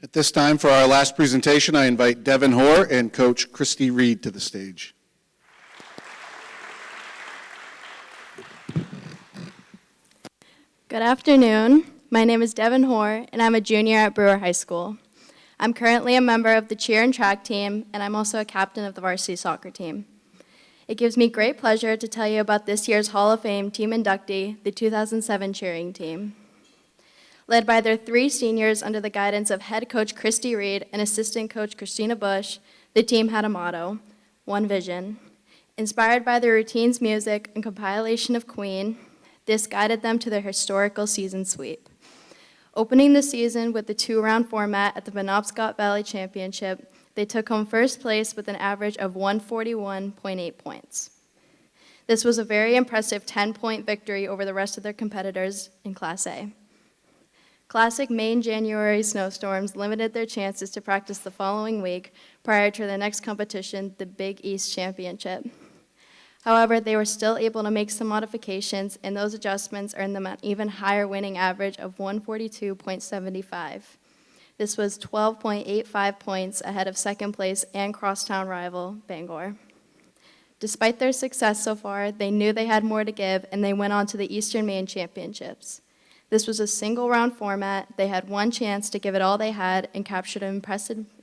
At this time, for our last presentation, I invite Devin Hoare and Coach Christy Reed to the stage. Good afternoon. My name is Devin Hoare, and I'm a junior at Brewer High School. I'm currently a member of the cheer and track team, and I'm also a captain of the varsity soccer team. It gives me great pleasure to tell you about this year's Hall of Fame team inductee, the 2007 cheering team. Led by their 3 seniors under the guidance of head coach Christy Reed and assistant coach Christina Bush, the team had a motto, one vision. Inspired by the routine's music and compilation of Queen, this guided them to their historical season sweep. Opening the season with the 2-round format at the Penobscot Valley Championship, they took home first place with an average of 141.8 points. This was a very impressive 10-point victory over the rest of their competitors in Class A. Classic May and January snowstorms limited their chances to practice the following week prior to the next competition, the Big East Championship. However, they were still able to make some modifications, and those adjustments earned them an even higher winning average of 142.75. This was 12.85 points ahead of second place and crosstown rival Bangor. Despite their success so far, they knew they had more to give, and they went on to the Eastern Maine Championships. This was a single-round format. They had one chance to give it all they had and captured an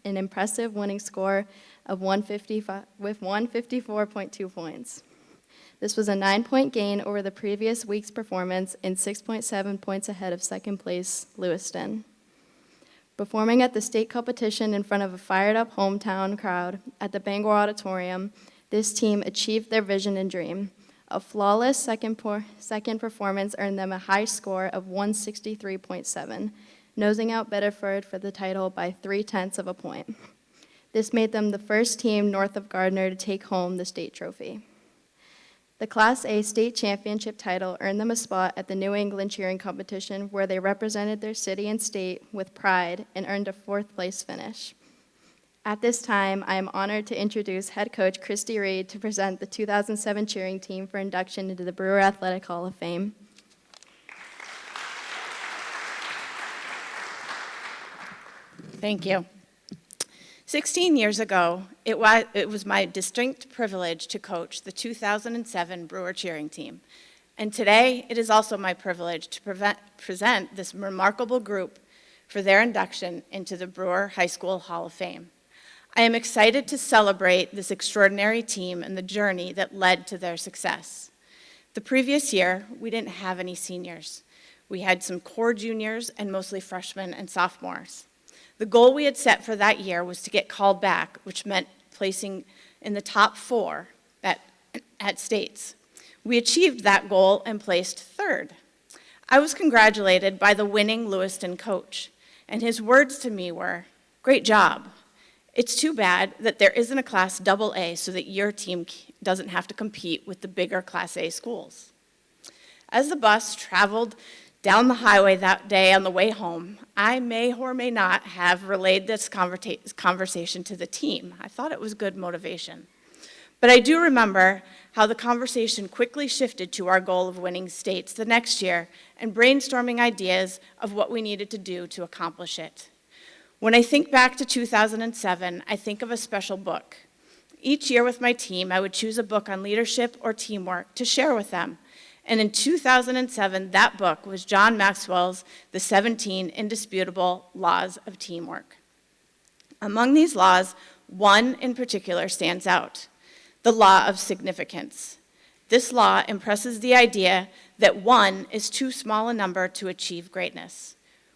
impressive winning score of 154.2 points. This was a 9-point gain over the previous week's performance and 6.7 points ahead of second place Lewiston. Performing at the state competition in front of a fired-up hometown crowd at the Bangor Auditorium, this team achieved their vision and dream. A flawless second performance earned them a high score of 163.7, nosing out Bedford for the title by 0.3 of a point. This made them the first team north of Gardner to take home the state trophy. The Class A state championship title earned them a spot at the New England cheering competition where they represented their city and state with pride and earned a 4th place finish. At this time, I am honored to introduce head coach Christy Reed to present the 2007 cheering team for induction into the Brewer Athletic Hall of Fame. Thank you. 16 years ago, it was my distinct privilege to coach the 2007 Brewer cheering team. And today, it is also my privilege to present this remarkable group for their induction into the Brewer High School Hall of Fame. I am excited to celebrate this extraordinary team and the journey that led to their success. The previous year, we didn't have any seniors. We had some core juniors and mostly freshmen and sophomores. The goal we had set for that year was to get called back, which meant placing in the top 4 at states. We achieved that goal and placed 3rd. I was congratulated by the winning Lewiston coach, and his words to me were, "Great job. It's too bad that there isn't a Class AA so that your team doesn't have to compete with the bigger Class A schools." As the bus traveled down the highway that day on the way home, I may or may not have relayed this conversation to the team. I thought it was good motivation. But I do remember how the conversation quickly shifted to our goal of winning states the next year and brainstorming ideas of what we needed to do to accomplish it. When I think back to 2007, I think of a special book. Each year with my team, I would choose a book on leadership or teamwork to share with them. And in 2007, that book was John Maxwell's The 17 Indisputable Laws of Teamwork. Among these laws, one in particular stands out, the law of significance. This law impresses the idea that 1 is too small a number to achieve greatness.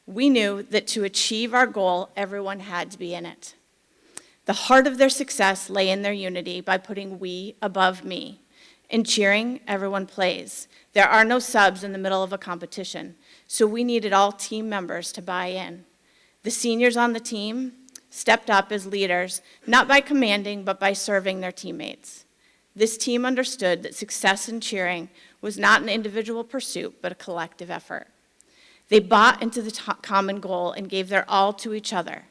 We knew that to achieve our goal, everyone had to be in it. The heart of their success lay in their unity by putting we above me. In cheering, everyone plays. There are no subs in the middle of a competition, so we needed all team members to buy in. The seniors on the team stepped up as leaders, not by commanding, but by serving their teammates. This team understood that success in cheering was not an individual pursuit, but a collective effort. They bought into the common goal and gave their all to each other.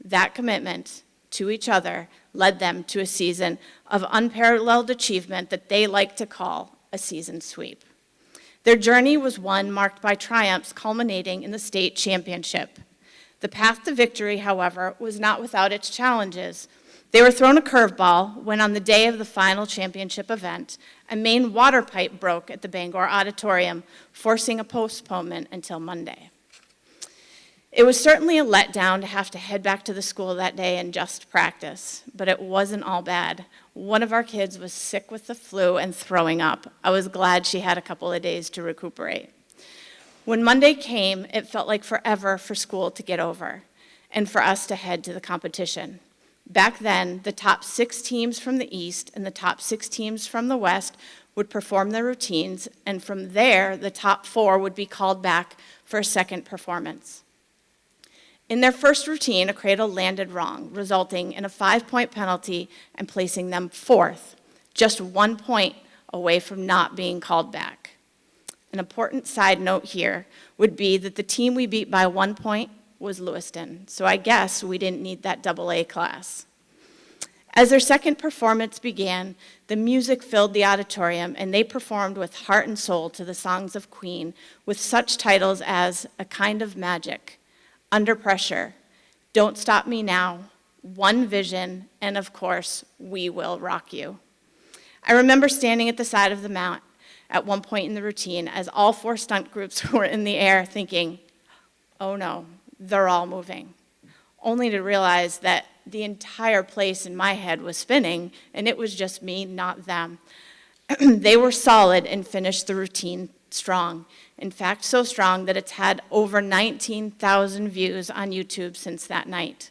That commitment to each other led them to a season of unparalleled achievement that they like to call a season sweep. Their journey was one marked by triumphs culminating in the state championship. The path to victory, however, was not without its challenges. They were thrown a curveball when, on the day of the final championship event, a main water pipe broke at the Bangor Auditorium, forcing a postponement until Monday. It was certainly a letdown to have to head back to the school that day and just practice, but it wasn't all bad. One of our kids was sick with the flu and throwing up. I was glad she had a couple of days to recuperate. When Monday came, it felt like forever for school to get over and for us to head to the competition. Back then, the top 6 teams from the East and the top 6 teams from the West would perform their routines, and from there, the top 4 would be called back for a second performance. In their first routine, a cradle landed wrong, resulting in a 5-point penalty and placing them 4th, just 1 point away from not being called back. An important side note here would be that the team we beat by 1 point was Lewiston, so I guess we didn't need that AA class. As their second performance began, the music filled the auditorium, and they performed with heart and soul to the songs of Queen, with such titles as A Kind of Magic, Under Pressure, Don't Stop Me Now, One Vision, and of course, We Will Rock You. I remember standing at the side of the mount at one point in the routine as all 4 stunt groups were in the air thinking, oh no, they're all moving, only to realize that the entire place in my head was spinning, and it was just me, not them. They were solid and finished the routine strong. In fact, so strong that it's had over 19,000 views on YouTube since that night.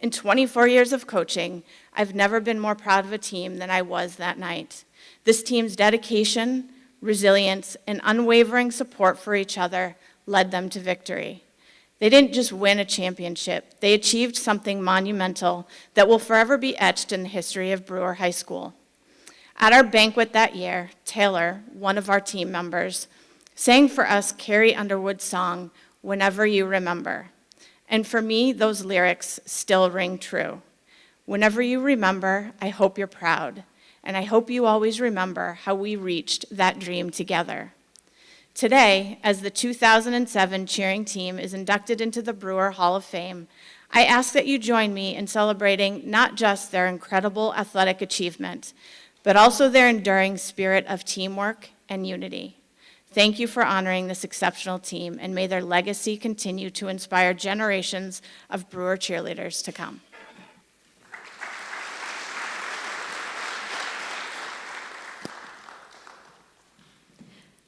In 24 years of coaching, I've never been more proud of a team than I was that night. This team's dedication, resilience, and unwavering support for each other led them to victory. They didn't just win a championship, they achieved something monumental that will forever be etched in the history of Brewer High School. At our banquet that year, Taylor, one of our team members, sang for us Carrie Underwood's song, Whenever You Remember. And for me, those lyrics still ring true. Whenever you remember, I hope you're proud, and I hope you always remember how we reached that dream together. Today, as the 2007 cheering team is inducted into the Brewer Hall of Fame, I ask that you join me in celebrating not just their incredible athletic achievement, but also their enduring spirit of teamwork and unity. Thank you for honoring this exceptional team, and may their legacy continue to inspire generations of Brewer cheerleaders to come.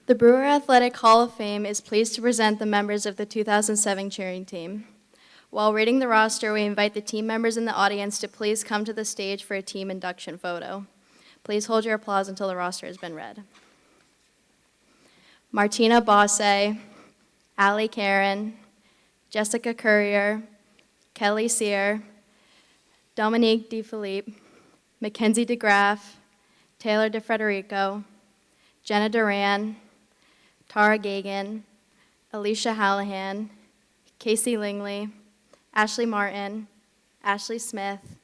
The Brewer Athletic Hall of Fame is pleased to present the members of the 2007 cheering team. While reading the roster, we invite the team members in the audience to please come to the stage for a team induction photo. Please hold your applause until the roster has been read. Martina Bosse, Allie Karen, Jessica Courier, Kelly Sear, Dominique DeFilippe, Mackenzie DeGraff, Taylor DeFrederico, Jenna Duran, Tara Gagan, Alicia Hallahan, Casey Lingley, Ashley Martin, Ashley Smith,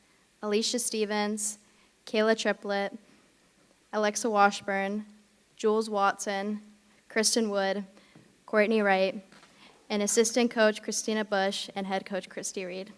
Alicia Stevens, Kayla Triplett, Alexa Washburn, Jules Watson, Kristen Wood, Courtney Wright, and assistant coach Christina Bush and head coach Christy Reed.